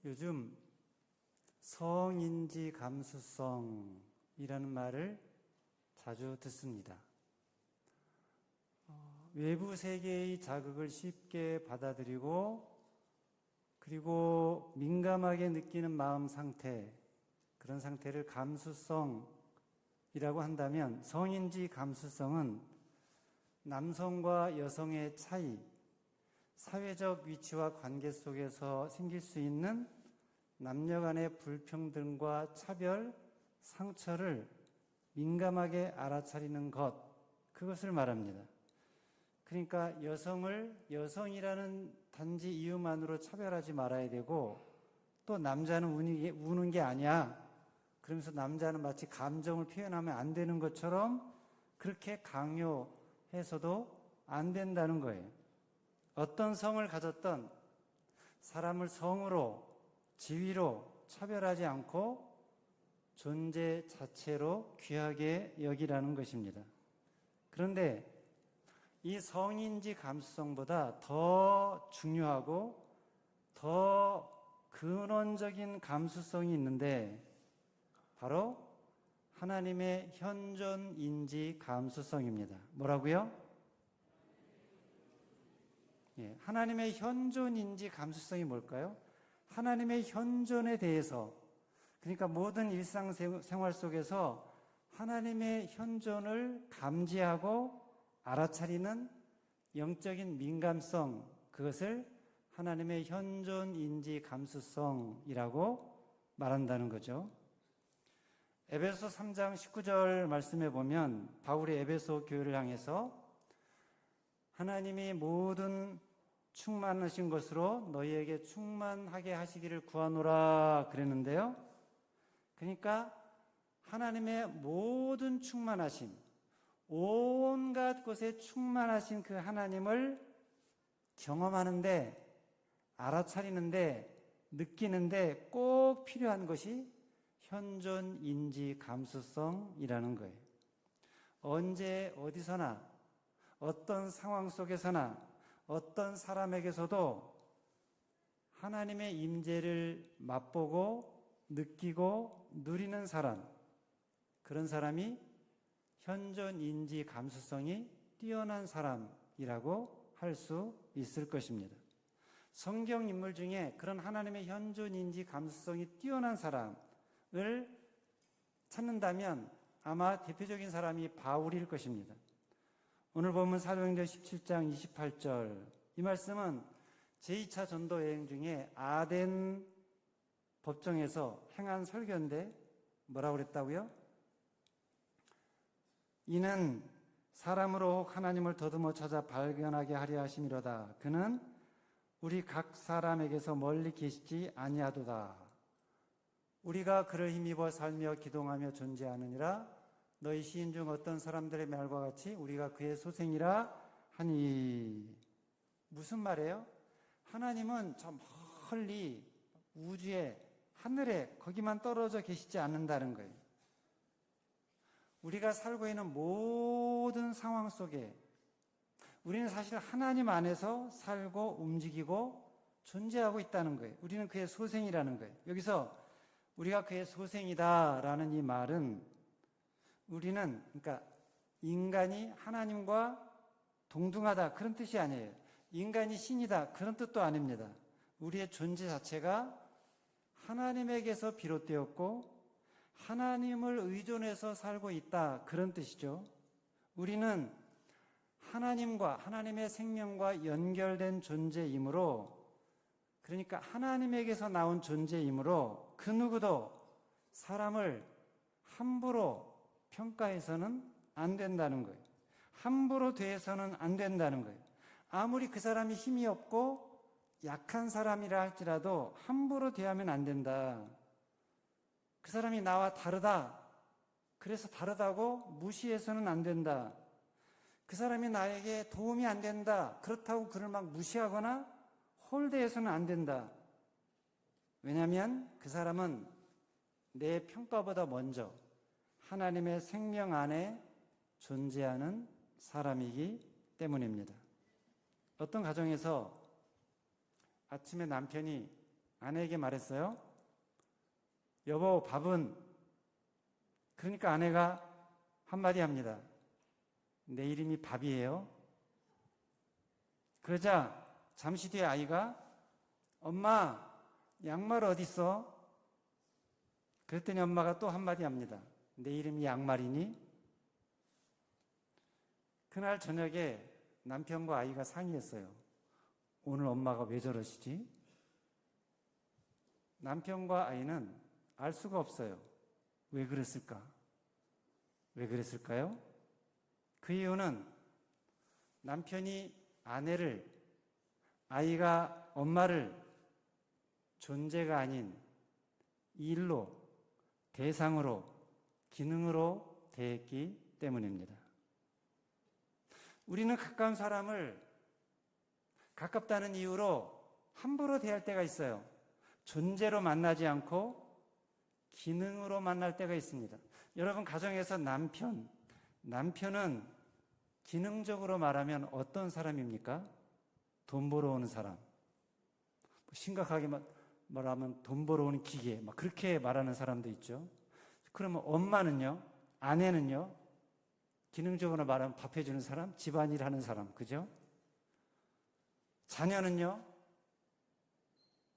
요즘 성인지 감수성이라는 말을 자주 듣습니다. 외부 세계의 자극을 쉽게 받아들이고 그리고 민감하게 느끼는 마음 상태, 그런 상태를 감수성이라고 한다면, 성인지 감수성은 남성과 여성의 차이, 사회적 위치와 관계 속에서 생길 수 있는 남녀 간의 불평등과 차별, 상처를 민감하게 알아차리는 것, 그것을 말합니다. 그러니까 여성을 여성이라는 단지 이유만으로 차별하지 말아야 되고, 또 남자는 우는 게 아니야, 그러면서 남자는 마치 감정을 표현하면 안 되는 것처럼 그렇게 강요해서도 안 된다는 거예요. 어떤 성을 가졌던 사람을 성으로, 지위로 차별하지 않고 존재 자체로 귀하게 여기라는 것입니다. 그런데 이 성인지 감수성보다 더 중요하고 더 근원적인 감수성이 있는데, 바로 하나님의 현존인지 감수성입니다. 뭐라고요? 하나님의 현존인지 감수성이 뭘까요? 하나님의 현존에 대해서, 그러니까 모든 일상생활 속에서 하나님의 현존을 감지하고 알아차리는 영적인 민감성, 그것을 하나님의 현존인지 감수성이라고 말한다는 거죠. 에베소 3장 19절 말씀에 보면 바울이 에베소 교회를 향해서 하나님이 모든 충만하신 것으로 너희에게 충만하게 하시기를 구하노라 그랬는데요. 그러니까 하나님의 모든 충만하심, 온갖 곳에 충만하신 그 하나님을 경험하는데, 알아차리는데, 느끼는데 꼭 필요한 것이 현존인지 감수성이라는 거예요. 언제 어디서나 어떤 상황 속에서나 어떤 사람에게서도 하나님의 임재를 맛보고 느끼고 누리는 사람, 그런 사람이 현존인지 감수성이 뛰어난 사람이라고 할 수 있을 것입니다. 성경 인물 중에 그런 하나님의 현존인지 감수성이 뛰어난 사람을 찾는다면 아마 대표적인 사람이 바울일 것입니다. 오늘 보면 사도행전 17장 28절, 이 말씀은 제2차 전도 여행 중에 아덴 법정에서 행한 설교인데 뭐라고 그랬다고요? 이는 사람으로 혹 하나님을 더듬어 찾아 발견하게 하려 하심이로다. 그는 우리 각 사람에게서 멀리 계시지 아니하도다. 우리가 그를 힘입어 살며 기동하며 존재하느니라. 너희 시인 중 어떤 사람들의 말과 같이 우리가 그의 소생이라 하니. 무슨 말이에요? 하나님은 저 멀리 우주에, 하늘에 거기만 떨어져 계시지 않는다는 거예요. 우리가 살고 있는 모든 상황 속에 우리는 사실 하나님 안에서 살고 움직이고 존재하고 있다는 거예요. 우리는 그의 소생이라는 거예요. 여기서 우리가 그의 소생이다라는 이 말은, 우리는, 그러니까 인간이 하나님과 동등하다, 그런 뜻이 아니에요. 인간이 신이다, 그런 뜻도 아닙니다. 우리의 존재 자체가 하나님에게서 비롯되었고 하나님을 의존해서 살고 있다, 그런 뜻이죠. 우리는 하나님과, 하나님의 생명과 연결된 존재이므로, 그러니까 하나님에게서 나온 존재이므로 그 누구도 사람을 함부로 평가해서는 안 된다는 거예요. 함부로 대해서는 안 된다는 거예요. 아무리 그 사람이 힘이 없고 약한 사람이라 할지라도 함부로 대하면 안 된다. 그 사람이 나와 다르다, 그래서 다르다고 무시해서는 안 된다. 그 사람이 나에게 도움이 안 된다, 그렇다고 그를 막 무시하거나 홀대해서는 안 된다. 왜냐하면 그 사람은 내 평가보다 먼저 하나님의 생명 안에 존재하는 사람이기 때문입니다. 어떤 가정에서 아침에 남편이 아내에게 말했어요. 여보, 밥은? 그러니까 아내가 한마디 합니다. 내 이름이 밥이에요. 그러자 잠시 뒤에 아이가 엄마, 양말 어딨어? 그랬더니 엄마가 또 한마디 합니다. 내 이름이 양말이니? 그날 저녁에 남편과 아이가 상의했어요. 오늘 엄마가 왜 저러시지? 남편과 아이는 알 수가 없어요. 왜 그랬을까? 왜 그랬을까요? 그 이유는 남편이 아내를, 아이가 엄마를 존재가 아닌 일로, 대상으로, 기능으로 대했기 때문입니다. 우리는 가까운 사람을 가깝다는 이유로 함부로 대할 때가 있어요. 존재로 만나지 않고 기능으로 만날 때가 있습니다. 여러분, 가정에서 남편은 기능적으로 말하면 어떤 사람입니까? 돈 벌어오는 사람. 심각하게 말하면 돈 벌어오는 기계, 그렇게 말하는 사람도 있죠. 그러면 엄마는요? 아내는요? 기능적으로 말하면 밥 해주는 사람, 집안일 하는 사람, 그죠? 자녀는요?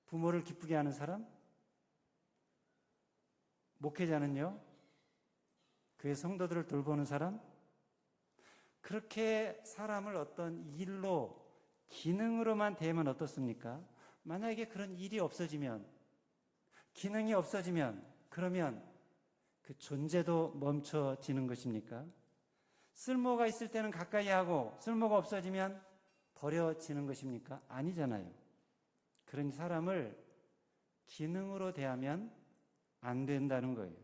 부모를 기쁘게 하는 사람? 목회자는요? 교회 성도들을 돌보는 사람? 그렇게 사람을 어떤 일로, 기능으로만 대하면 어떻습니까? 만약에 그런 일이 없어지면, 기능이 없어지면, 그러면 그 존재도 멈춰지는 것입니까? 쓸모가 있을 때는 가까이 하고 쓸모가 없어지면 버려지는 것입니까? 아니잖아요. 그런 사람을 기능으로 대하면 안 된다는 거예요.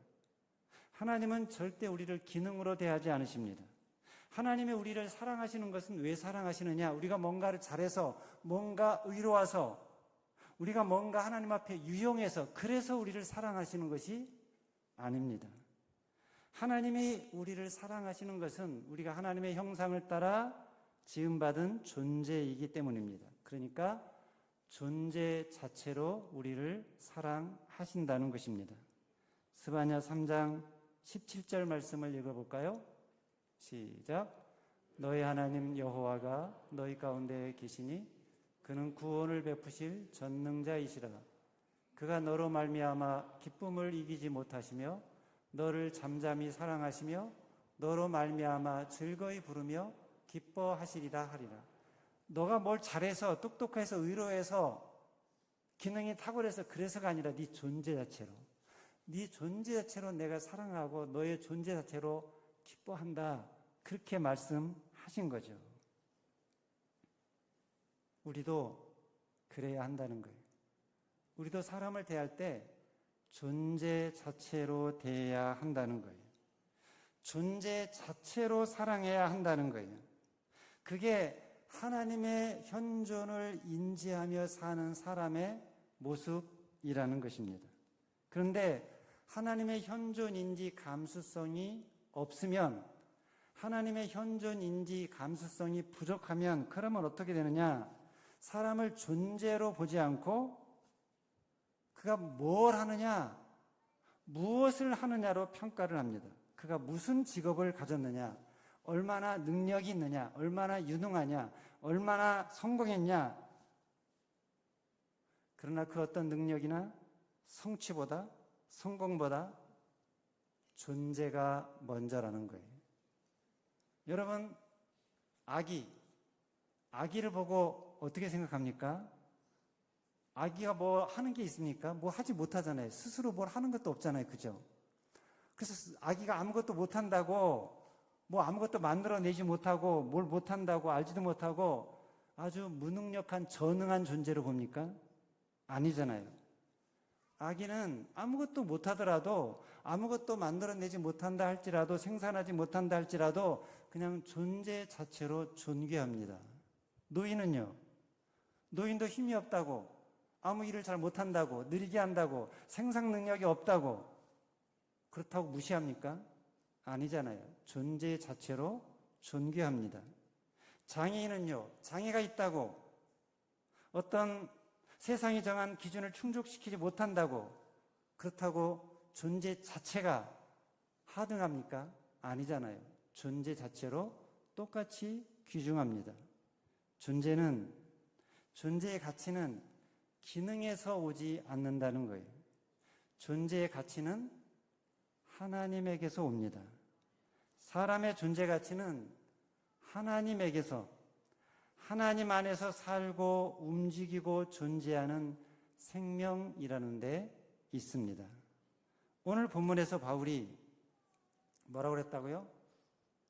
하나님은 절대 우리를 기능으로 대하지 않으십니다. 하나님이 우리를 사랑하시는 것은 왜 사랑하시느냐? 우리가 뭔가를 잘해서, 뭔가 의로워서, 우리가 뭔가 하나님 앞에 유용해서, 그래서 우리를 사랑하시는 것이 아닙니다. 하나님이 우리를 사랑하시는 것은 우리가 하나님의 형상을 따라 지음받은 존재이기 때문입니다. 그러니까 존재 자체로 우리를 사랑하신다는 것입니다. 스바냐 3장 17절 말씀을 읽어볼까요? 시작. 너희 하나님 여호와가 너희 가운데 계시니 그는 구원을 베푸실 전능자이시라. 그가 너로 말미암아 기쁨을 이기지 못하시며 너를 잠잠히 사랑하시며 너로 말미암아 즐거이 부르며 기뻐하시리라 하리라. 너가 뭘 잘해서 똑똑해서 의로해서 기능이 탁월해서 그래서가 아니라 네 존재 자체로, 네 존재 자체로 내가 사랑하고 너의 존재 자체로 기뻐한다. 그렇게 말씀하신 거죠. 우리도 그래야 한다는 거예요. 우리도 사람을 대할 때 존재 자체로 대해야 한다는 거예요. 존재 자체로 사랑해야 한다는 거예요. 그게 하나님의 현존을 인지하며 사는 사람의 모습이라는 것입니다. 그런데 하나님의 현존 인지 감수성이 없으면, 하나님의 현존 인지 감수성이 부족하면 그러면 어떻게 되느냐? 사람을 존재로 보지 않고 그가 뭘 하느냐, 무엇을 하느냐로 평가를 합니다. 그가 무슨 직업을 가졌느냐, 얼마나 능력이 있느냐, 얼마나 유능하냐, 얼마나 성공했냐. 그러나 그 어떤 능력이나 성취보다, 성공보다 존재가 먼저라는 거예요. 여러분, 아기를 보고 어떻게 생각합니까? 아기가 뭐 하는 게 있습니까? 뭐 하지 못하잖아요. 스스로 뭘 하는 것도 없잖아요. 그죠? 그래서 아기가 아무것도 못한다고, 뭐 아무것도 만들어내지 못하고, 뭘 못한다고, 알지도 못하고 아주 무능력한 전능한 존재로 봅니까? 아니잖아요. 아기는 아무것도 못하더라도, 아무것도 만들어내지 못한다 할지라도, 생산하지 못한다 할지라도 그냥 존재 자체로 존귀합니다. 노인은요? 노인도 힘이 없다고, 아무 일을 잘 못한다고, 느리게 한다고, 생산 능력이 없다고, 그렇다고 무시합니까? 아니잖아요. 존재 자체로 존귀합니다. 장애인은요, 장애가 있다고, 어떤 세상이 정한 기준을 충족시키지 못한다고 그렇다고 존재 자체가 하등합니까? 아니잖아요. 존재 자체로 똑같이 귀중합니다. 존재의 가치는 기능에서 오지 않는다는 거예요. 존재의 가치는 하나님에게서 옵니다. 사람의 존재 가치는 하나님에게서, 하나님 안에서 살고 움직이고 존재하는 생명이라는 데 있습니다. 오늘 본문에서 바울이 뭐라고 그랬다고요?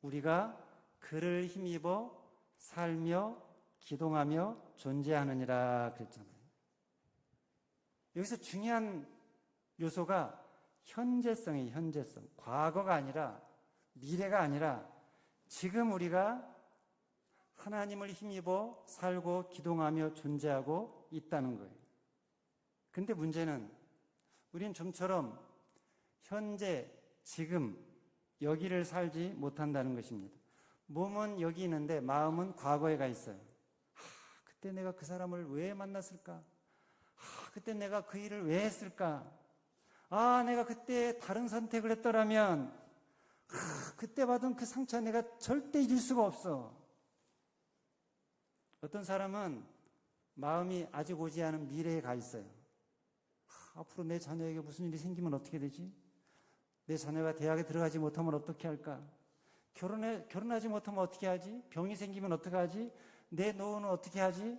우리가 그를 힘입어 살며 기동하며 존재하느니라 그랬잖아요. 여기서 중요한 요소가 현재성이에요. 현재성. 과거가 아니라, 미래가 아니라 지금 우리가 하나님을 힘입어 살고 기동하며 존재하고 있다는 거예요. 근데 문제는 우린 좀처럼 현재, 지금 여기를 살지 못한다는 것입니다. 몸은 여기 있는데 마음은 과거에 가 있어요. 그때 내가 그 사람을 왜 만났을까? 그때 내가 그 일을 왜 했을까? 내가 그때 다른 선택을 했더라면 그때 받은 그 상처 내가 절대 잊을 수가 없어. 어떤 사람은 마음이 아직 오지 않은 미래에 가 있어요. 앞으로 내 자녀에게 무슨 일이 생기면 어떻게 되지? 내 자녀가 대학에 들어가지 못하면 어떻게 할까? 결혼하지 못하면 어떻게 하지? 병이 생기면 어떻게 하지? 내 노후는 어떻게 하지?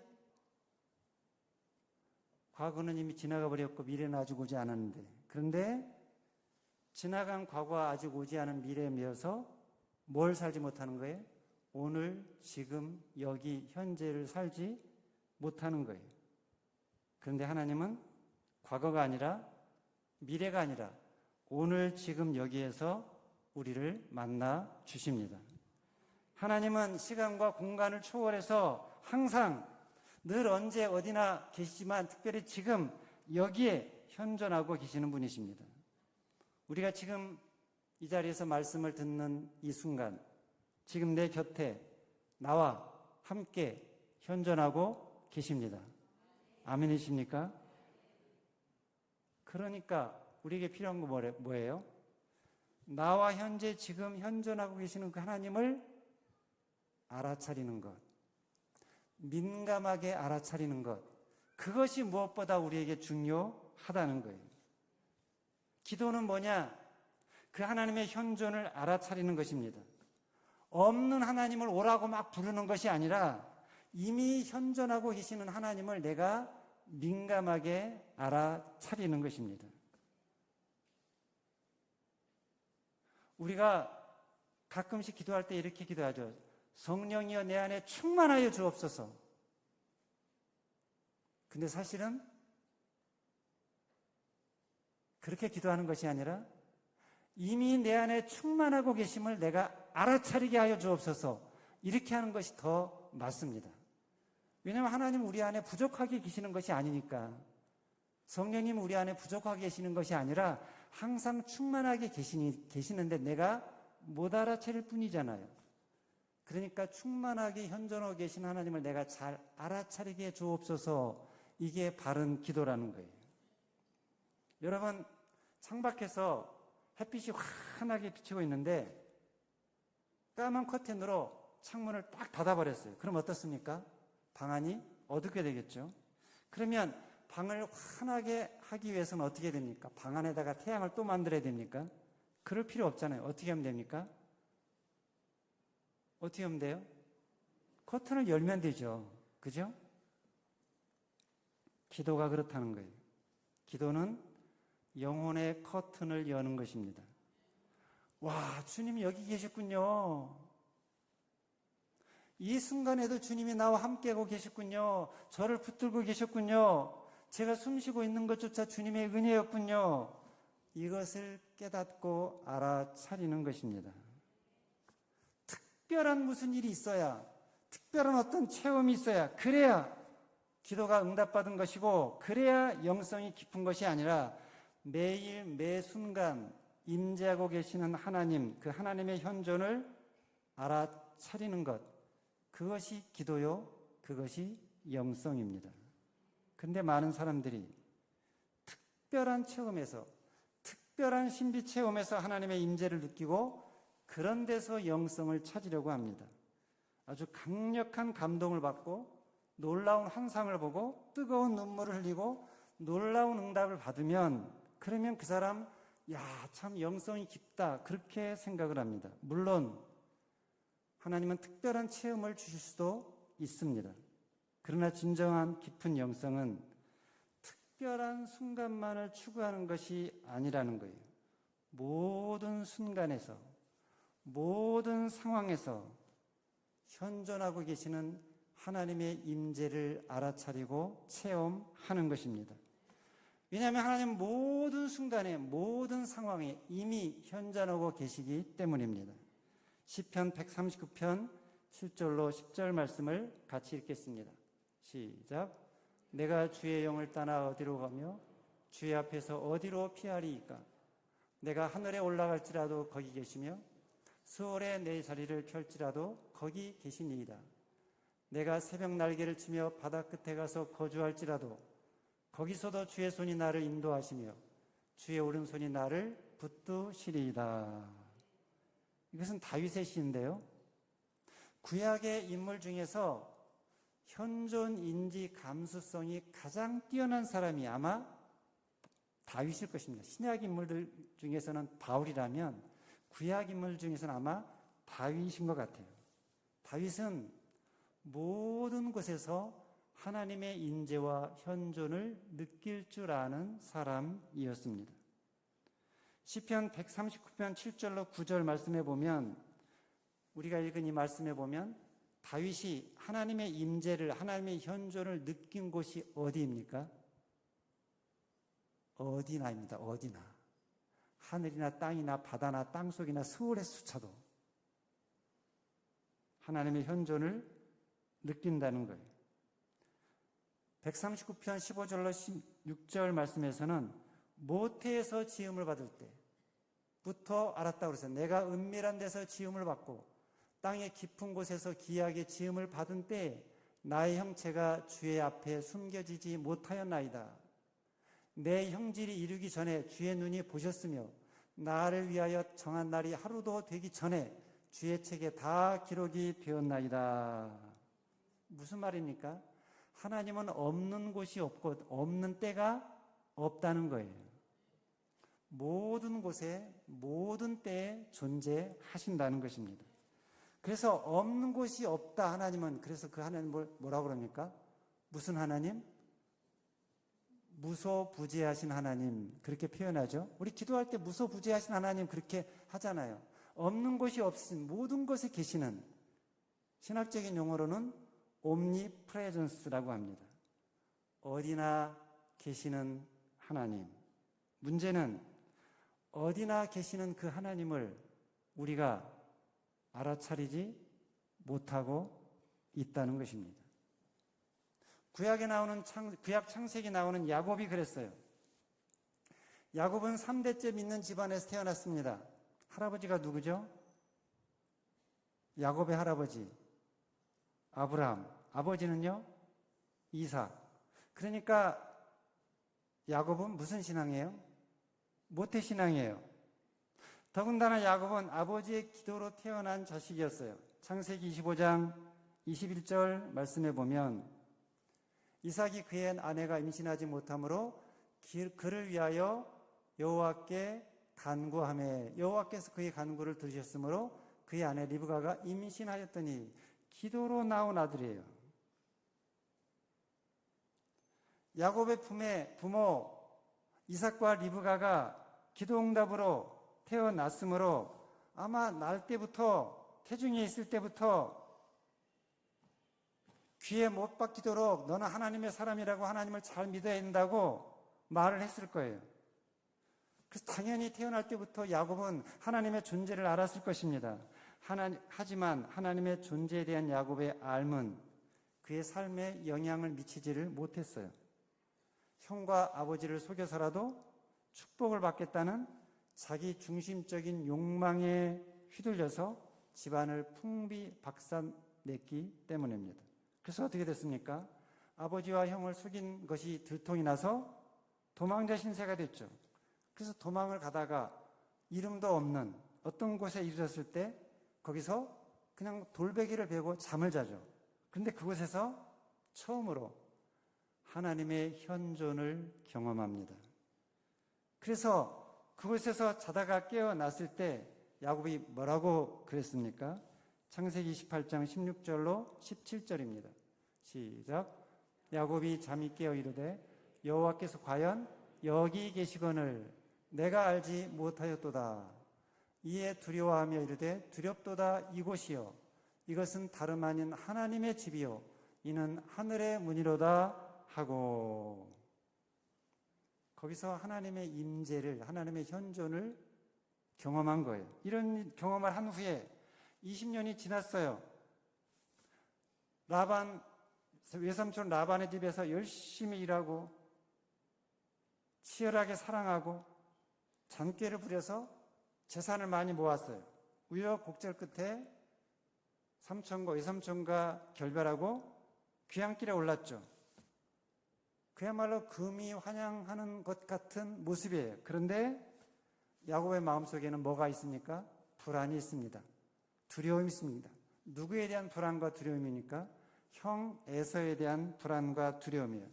과거는 이미 지나가 버렸고 미래는 아직 오지 않았는데, 그런데 지나간 과거와 아직 오지 않은 미래에 매여서 뭘 살지 못하는 거예요? 오늘, 지금, 여기, 현재를 살지 못하는 거예요. 그런데 하나님은 과거가 아니라, 미래가 아니라 오늘, 지금, 여기에서 우리를 만나 주십니다. 하나님은 시간과 공간을 초월해서 항상 늘 언제 어디나 계시지만 특별히 지금 여기에 현존하고 계시는 분이십니다. 우리가 지금 이 자리에서 말씀을 듣는 이 순간, 지금 내 곁에 나와 함께 현존하고 계십니다. 아멘이십니까? 그러니까 우리에게 필요한 거 뭐예요? 나와 현재 지금 현존하고 계시는 그 하나님을 알아차리는 것, 민감하게 알아차리는 것, 그것이 무엇보다 우리에게 중요하다는 거예요. 기도는 뭐냐? 그 하나님의 현존을 알아차리는 것입니다. 없는 하나님을 오라고 막 부르는 것이 아니라 이미 현존하고 계시는 하나님을 내가 민감하게 알아차리는 것입니다. 우리가 가끔씩 기도할 때 이렇게 기도하죠. 성령이여 내 안에 충만하여 주옵소서. 근데 사실은 그렇게 기도하는 것이 아니라 이미 내 안에 충만하고 계심을 내가 알아차리게 하여 주옵소서. 이렇게 하는 것이 더 맞습니다. 왜냐하면 하나님 우리 안에 부족하게 계시는 것이 아니니까. 성령님 우리 안에 부족하게 계시는 것이 아니라 항상 충만하게 계시는데 내가 못 알아차릴 뿐이잖아요. 그러니까 충만하게 현존하고 계신 하나님을 내가 잘 알아차리게 해 주옵소서. 이게 바른 기도라는 거예요. 여러분, 창밖에서 햇빛이 환하게 비치고 있는데 까만 커튼으로 창문을 딱 닫아버렸어요. 그럼 어떻습니까? 방 안이 어둡게 되겠죠. 그러면 방을 환하게 하기 위해서는 어떻게 됩니까? 방 안에다가 태양을 또 만들어야 됩니까? 그럴 필요 없잖아요. 어떻게 하면 됩니까? 어떻게 하면 돼요? 커튼을 열면 되죠. 그죠? 기도가 그렇다는 거예요. 기도는 영혼의 커튼을 여는 것입니다. 와, 주님이 여기 계셨군요. 이 순간에도 주님이 나와 함께하고 계셨군요. 저를 붙들고 계셨군요. 제가 숨쉬고 있는 것조차 주님의 은혜였군요. 이것을 깨닫고 알아차리는 것입니다. 특별한 무슨 일이 있어야, 특별한 어떤 체험이 있어야, 그래야 기도가 응답받은 것이고, 그래야 영성이 깊은 것이 아니라 매일 매 순간 임재하고 계시는 하나님, 그 하나님의 현존을 알아차리는 것, 그것이 기도요, 그것이 영성입니다. 근데 많은 사람들이 특별한 체험에서, 특별한 신비 체험에서 하나님의 임재를 느끼고 그런 데서 영성을 찾으려고 합니다. 아주 강력한 감동을 받고 놀라운 환상을 보고 뜨거운 눈물을 흘리고 놀라운 응답을 받으면, 그러면 그 사람, 야, 참 영성이 깊다, 그렇게 생각을 합니다. 물론 하나님은 특별한 체험을 주실 수도 있습니다. 그러나 진정한 깊은 영성은 특별한 순간만을 추구하는 것이 아니라는 거예요. 모든 순간에서, 모든 상황에서 현존하고 계시는 하나님의 임재를 알아차리고 체험하는 것입니다. 왜냐하면 하나님은 모든 순간에, 모든 상황에 이미 현존하고 계시기 때문입니다. 시편 139편 7절로 10절 말씀을 같이 읽겠습니다. 시작. 내가 주의 영을 떠나 어디로 가며 주의 앞에서 어디로 피하리이까? 내가 하늘에 올라갈지라도 거기 계시며 수월에 내 자리를 펼지라도 거기 계시니이다. 내가 새벽 날개를 치며 바다 끝에 가서 거주할지라도 거기서도 주의 손이 나를 인도하시며 주의 오른손이 나를 붙드시리이다. 이것은 다윗의 시인데요. 구약의 인물 중에서 현존 인지 감수성이 가장 뛰어난 사람이 아마 다윗일 것입니다. 신약 인물들 중에서는 바울이라면 구약 인물 중에서는 아마 다윗인 것 같아요. 다윗은 모든 곳에서 하나님의 인재와 현존을 느낄 줄 아는 사람이었습니다. 시편 139편 7절로 9절 말씀해 보면, 우리가 읽은 이 말씀해 보면 다윗이 하나님의 임재를, 하나님의 현존을 느낀 곳이 어디입니까? 어디나입니다. 어디나. 하늘이나 땅이나 바다나 땅속이나 스월의 수차도 하나님의 현존을 느낀다는 거예요. 139편 15절로 16절 말씀에서는 모태에서 지음을 받을 때부터 알았다고 그랬어요. 내가 은밀한 데서 지음을 받고 땅의 깊은 곳에서 기이하게 지음을 받은 때에 나의 형체가 주의 앞에 숨겨지지 못하였나이다. 내 형질이 이르기 전에 주의 눈이 보셨으며 나를 위하여 정한 날이 하루도 되기 전에 주의 책에 다 기록이 되었나이다. 무슨 말입니까? 하나님은 없는 곳이 없고 없는 때가 없다는 거예요. 모든 곳에 모든 때에 존재하신다는 것입니다. 그래서 없는 곳이 없다 하나님은, 그래서 그 하나님을 뭐라고 그럽니까? 무슨 하나님? 무소부재하신 하나님, 그렇게 표현하죠. 우리 기도할 때 무소부재하신 하나님 그렇게 하잖아요. 없는 곳이 없으신, 모든 곳에 계시는, 신학적인 용어로는 옴니프레전스라고 합니다. 어디나 계시는 하나님. 문제는 어디나 계시는 그 하나님을 우리가 알아차리지 못하고 있다는 것입니다. 구약 창세기 나오는 야곱이 그랬어요. 야곱은 3대째 믿는 집안에서 태어났습니다. 할아버지가 누구죠? 야곱의 할아버지 아브라함. 아버지는요? 이삭. 그러니까 야곱은 무슨 신앙이에요? 모태신앙이에요. 더군다나 야곱은 아버지의 기도로 태어난 자식이었어요. 창세기 25장 21절 말씀해 보면 이삭이 그의 아내가 임신하지 못하므로 그를 위하여 여호와께 간구하매 여호와께서 그의 간구를 들으셨으므로 그의 아내 리브가가 임신하였더니 기도로 나온 아들이에요. 야곱의 품에 부모 이삭과 리브가가 기도응답으로 태어났으므로 아마 날 때부터, 태중에 있을 때부터 귀에 못 박히도록 너는 하나님의 사람이라고 하나님을 잘 믿어야 된다고 말을 했을 거예요. 그래서 당연히 태어날 때부터 야곱은 하나님의 존재를 알았을 것입니다. 하지만 하나님의 존재에 대한 야곱의 알은 그의 삶에 영향을 미치지를 못했어요. 형과 아버지를 속여서라도 축복을 받겠다는 자기 중심적인 욕망에 휘둘려서 집안을 풍비박산냈기 때문입니다. 그래서 어떻게 됐습니까? 아버지와 형을 속인 것이 들통이 나서 도망자 신세가 됐죠. 그래서 도망을 가다가 이름도 없는 어떤 곳에 이르렀을 때 거기서 그냥 돌베개를 베고 잠을 자죠. 그런데 그곳에서 처음으로 하나님의 현존을 경험합니다. 그래서 그곳에서 자다가 깨어났을 때 야곱이 뭐라고 그랬습니까? 창세기 28장 16절로 17절입니다. 시작. 야곱이 잠이 깨어 이르되 여호와께서 과연 여기 계시거늘 내가 알지 못하였도다. 이에 두려워하며 이르되 두렵도다. 이곳이요 이것은 다름 아닌 하나님의 집이요 이는 하늘의 문이로다 하고, 거기서 하나님의 임재를, 하나님의 현존을 경험한 거예요. 이런 경험을 한 후에 20년이 지났어요. 외삼촌 라반의 집에서 열심히 일하고 치열하게 사랑하고 잔꾀를 부려서 재산을 많이 모았어요. 우여곡절 끝에 삼촌과 외삼촌과 결별하고 귀향길에 올랐죠. 그야말로 금이 환영하는 것 같은 모습이에요. 그런데 야곱의 마음속에는 뭐가 있습니까? 불안이 있습니다. 두려움이 있습니다. 누구에 대한 불안과 두려움입니까? 형 에서에 대한 불안과 두려움이에요.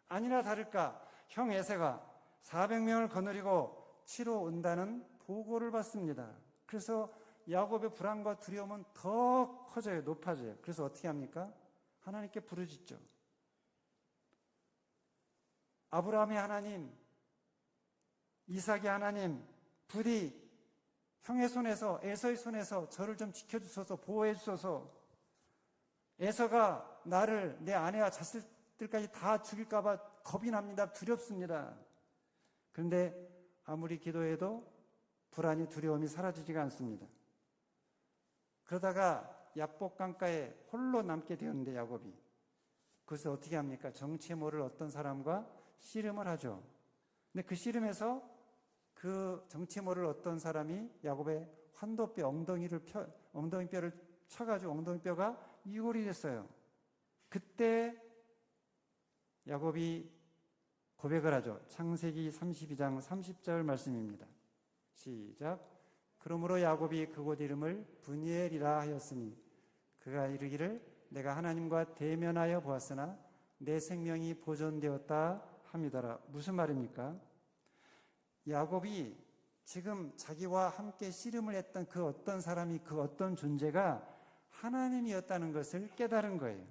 아니나 다를까 형 에서가 400명을 거느리고 치러 온다는 보고를 받습니다. 그래서 야곱의 불안과 두려움은 더 커져요. 높아져요. 그래서 어떻게 합니까? 하나님께 부르짖죠. 아브라함의 하나님, 이삭의 하나님, 부디 형의 손에서, 에서의 손에서 저를 좀 지켜주소서, 보호해주소서. 에서가 나를, 내 아내와 자식들까지 다 죽일까봐 겁이 납니다. 두렵습니다. 그런데 아무리 기도해도 불안이, 두려움이 사라지지가 않습니다. 그러다가 야복 강가에 홀로 남게 되었는데 야곱이 그것을 어떻게 합니까? 정체 모를 어떤 사람과 씨름을 하죠. 근데 그 씨름에서 그 정체 모를 어떤 사람이 야곱의 환도뼈, 엉덩이뼈를 쳐가지고 엉덩이뼈가 이골이 됐어요. 그때 야곱이 고백을 하죠. 창세기 32장 30절 말씀입니다. 시작. 그러므로 야곱이 그곳 이름을 브니엘이라 하였으니 그가 이르기를 내가 하나님과 대면하여 보았으나 내 생명이 보존되었다 함이더라. 무슨 말입니까? 야곱이 지금 자기와 함께 씨름을 했던 그 어떤 사람이, 그 어떤 존재가 하나님이었다는 것을 깨달은 거예요.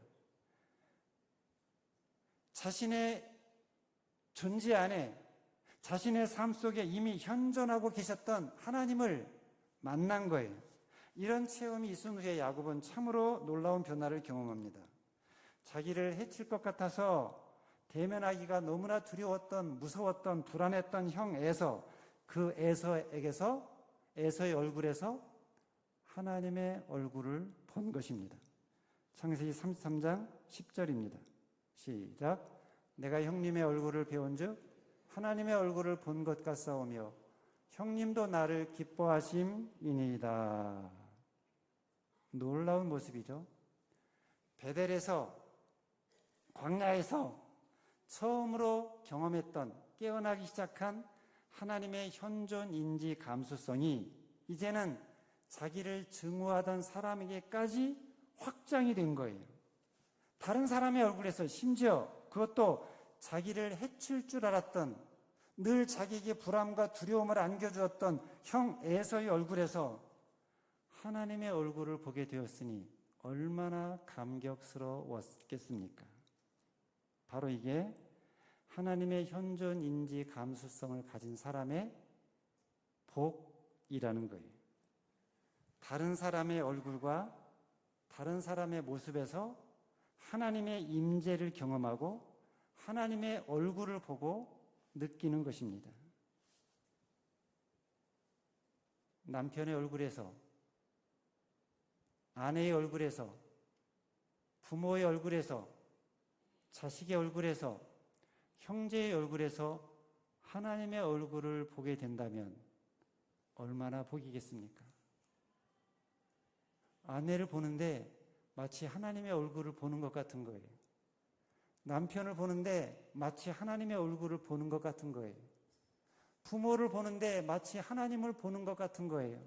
자신의 존재 안에, 자신의 삶 속에 이미 현존하고 계셨던 하나님을 만난 거예요. 이런 체험이 있은 후에 야곱은 참으로 놀라운 변화를 경험합니다. 자기를 해칠 것 같아서 대면하기가 너무나 두려웠던, 무서웠던, 불안했던 형 에서, 그 에서에게서, 에서의 얼굴에서 하나님의 얼굴을 본 것입니다. 창세기 33장 10절입니다. 시작. 내가 형님의 얼굴을 배운즉 하나님의 얼굴을 본 것 같사오며 형님도 나를 기뻐하심이니이다. 놀라운 모습이죠. 베델에서, 광야에서 처음으로 경험했던, 깨어나기 시작한 하나님의 현존인지 감수성이 이제는 자기를 증오하던 사람에게까지 확장이 된 거예요. 다른 사람의 얼굴에서, 심지어 그것도 자기를 해칠 줄 알았던, 늘 자기에게 불안과 두려움을 안겨주었던 형 에서의 얼굴에서 하나님의 얼굴을 보게 되었으니 얼마나 감격스러웠겠습니까? 바로 이게 하나님의 현존인지 감수성을 가진 사람의 복이라는 거예요. 다른 사람의 얼굴과 다른 사람의 모습에서 하나님의 임재를 경험하고 하나님의 얼굴을 보고 느끼는 것입니다. 남편의 얼굴에서, 아내의 얼굴에서, 부모의 얼굴에서, 자식의 얼굴에서, 형제의 얼굴에서 하나님의 얼굴을 보게 된다면 얼마나 복이겠습니까? 아내를 보는데 마치 하나님의 얼굴을 보는 것 같은 거예요. 남편을 보는데 마치 하나님의 얼굴을 보는 것 같은 거예요. 부모를 보는데 마치 하나님을 보는 것 같은 거예요.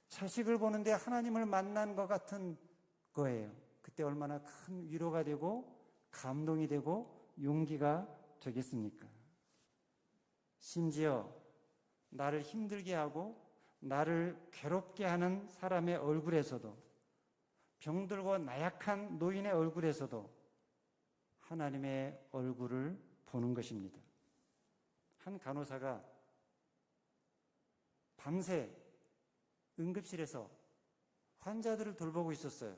자식을 보는데 하나님을 만난 것 같은 거예요. 그때 얼마나 큰 위로가 되고 감동이 되고 용기가 되겠습니까? 심지어 나를 힘들게 하고 나를 괴롭게 하는 사람의 얼굴에서도, 병들고 나약한 노인의 얼굴에서도 하나님의 얼굴을 보는 것입니다. 한 간호사가 밤새 응급실에서 환자들을 돌보고 있었어요.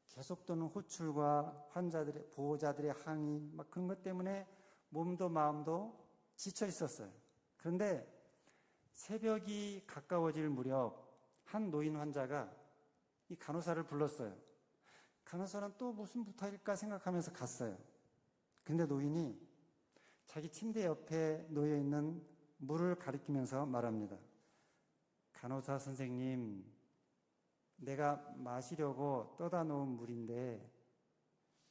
계속되는 호출과 환자들의, 보호자들의 항의, 그런 것 때문에 몸도 마음도 지쳐 있었어요. 그런데 새벽이 가까워질 무렵 한 노인 환자가 이 간호사를 불렀어요. 간호사는 또 무슨 부탁일까 생각하면서 갔어요. 근데 노인이 자기 침대 옆에 놓여 있는 물을 가리키면서 말합니다. 간호사 선생님, 내가 마시려고 떠다 놓은 물인데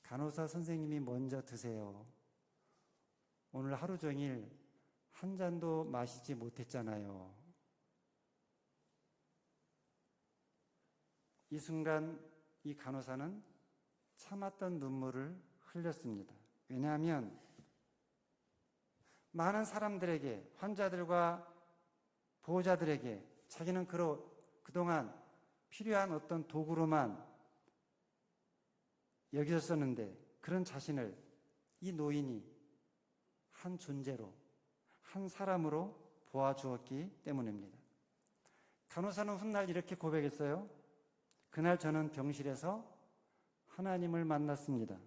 간호사 선생님이 먼저 드세요. 오늘 하루 종일 한 잔도 마시지 못했잖아요. 이 순간 이 간호사는 참았던 눈물을 흘렸습니다. 왜냐하면 많은 사람들에게, 환자들과 보호자들에게 자기는 그동안 필요한 어떤 도구로만 여겼었는데 그런 자신을 이 노인이 한 존재로, 한 사람으로 보아주었기 때문입니다. 간호사는 훗날 이렇게 고백했어요. 그날 저는 병실에서 하나님을 만났습니다.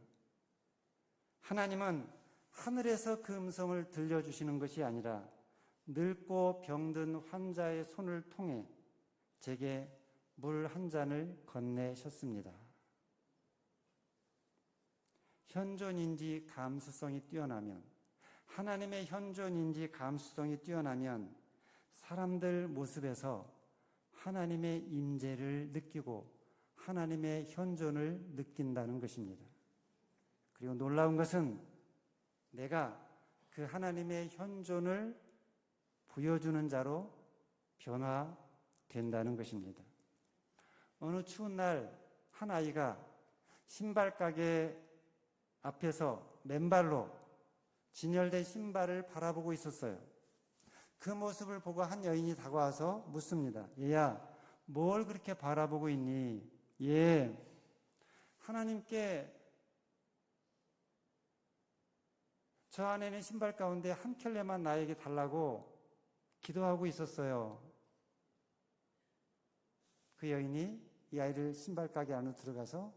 하나님은 하늘에서 그 음성을 들려주시는 것이 아니라 늙고 병든 환자의 손을 통해 제게 물 한 잔을 건네셨습니다. 현존인지 감수성이 뛰어나면, 하나님의 현존인지 감수성이 뛰어나면 사람들 모습에서 하나님의 임재를 느끼고 하나님의 현존을 느낀다는 것입니다. 그리고 놀라운 것은 내가 그 하나님의 현존을 보여주는 자로 변화된다는 것입니다. 어느 추운 날 한 아이가 신발 가게 앞에서 맨발로 진열된 신발을 바라보고 있었어요. 그 모습을 보고 한 여인이 다가와서 묻습니다. 얘야, 뭘 그렇게 바라보고 있니? 예, 하나님께 저 안에는 신발 가운데 한 켤레만 나에게 달라고 기도하고 있었어요. 그 여인이 이 아이를 신발 가게 안으로 들어가서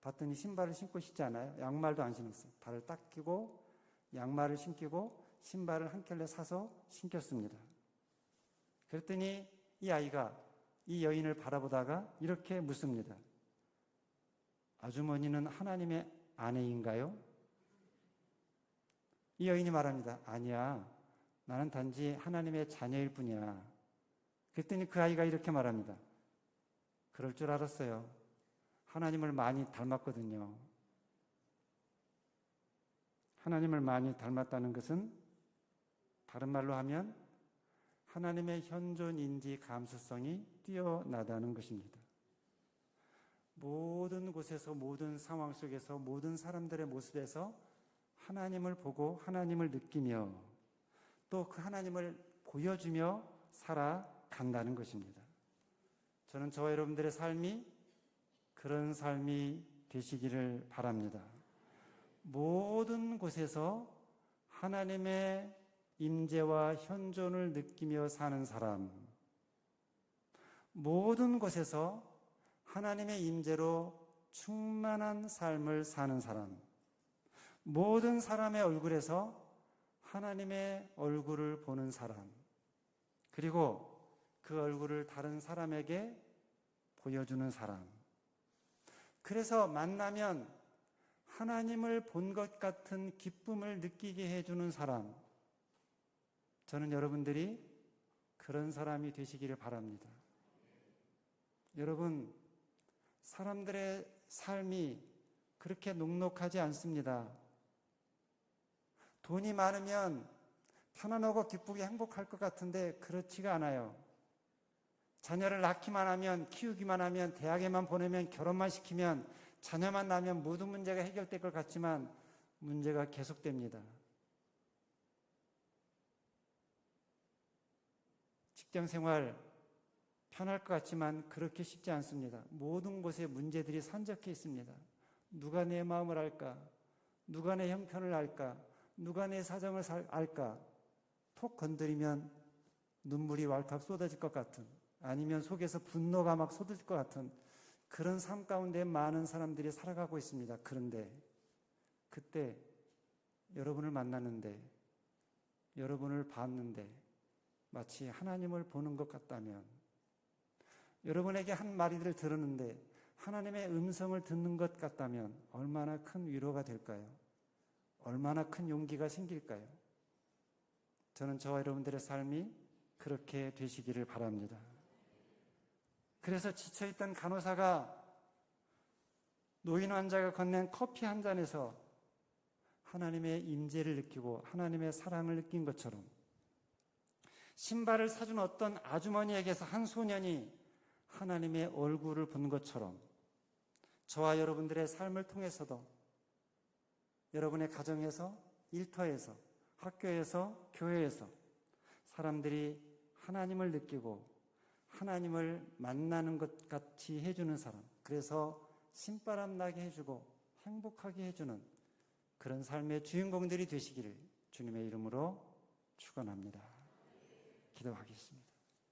봤더니 신발을 신고 싶지 않아요. 양말도 안 신었어요. 발을 딱 끼고 양말을 신기고 신발을 한 켤레 사서 신겼습니다. 그랬더니 이 아이가 이 여인을 바라보다가 이렇게 묻습니다. 아주머니는 하나님의 아내인가요? 이 여인이 말합니다. 아니야, 나는 단지 하나님의 자녀일 뿐이야. 그랬더니 그 아이가 이렇게 말합니다. 그럴 줄 알았어요. 하나님을 많이 닮았거든요. 하나님을 많이 닮았다는 것은 다른 말로 하면 하나님의 현존인지 감수성이 뛰어나다는 것입니다. 모든 곳에서, 모든 상황 속에서, 모든 사람들의 모습에서 하나님을 보고 하나님을 느끼며 또 그 하나님을 보여주며 살아간다는 것입니다. 저는 저와 여러분들의 삶이 그런 삶이 되시기를 바랍니다. 모든 곳에서 하나님의 임재와 현존을 느끼며 사는 사람, 모든 곳에서 하나님의 임재로 충만한 삶을 사는 사람, 모든 사람의 얼굴에서 하나님의 얼굴을 보는 사람, 그리고 그 얼굴을 다른 사람에게 보여주는 사람, 그래서 만나면 하나님을 본 것 같은 기쁨을 느끼게 해주는 사람, 저는 여러분들이 그런 사람이 되시기를 바랍니다. 여러분, 사람들의 삶이 그렇게 녹록하지 않습니다. 돈이 많으면 편안하고 기쁘게 행복할 것 같은데 그렇지가 않아요. 자녀를 낳기만 하면, 키우기만 하면, 대학에만 보내면, 결혼만 시키면, 자녀만 낳으면 모든 문제가 해결될 것 같지만 문제가 계속됩니다. 직장 생활 편할 것 같지만 그렇게 쉽지 않습니다. 모든 곳에 문제들이 산적해 있습니다. 누가 내 마음을 알까? 누가 내 형편을 알까? 누가 내 사정을 알까? 톡 건드리면 눈물이 왈칵 쏟아질 것 같은, 아니면 속에서 분노가 막 쏟아질 것 같은 그런 삶 가운데 많은 사람들이 살아가고 있습니다. 그런데 그때 여러분을 만났는데, 여러분을 봤는데 마치 하나님을 보는 것 같다면, 여러분에게 한 마디를 들었는데 하나님의 음성을 듣는 것 같다면 얼마나 큰 위로가 될까요? 얼마나 큰 용기가 생길까요? 저는 저와 여러분들의 삶이 그렇게 되시기를 바랍니다. 그래서 지쳐있던 간호사가 노인 환자가 건넨 커피 한 잔에서 하나님의 임재를 느끼고 하나님의 사랑을 느낀 것처럼, 신발을 사준 어떤 아주머니에게서 한 소년이 하나님의 얼굴을 본 것처럼, 저와 여러분들의 삶을 통해서도 여러분의 가정에서, 일터에서, 학교에서, 교회에서 사람들이 하나님을 느끼고 하나님을 만나는 것 같이 해주는 사람, 그래서 신바람 나게 해주고 행복하게 해주는 그런 삶의 주인공들이 되시기를 주님의 이름으로 축원합니다. 기도하겠습니다.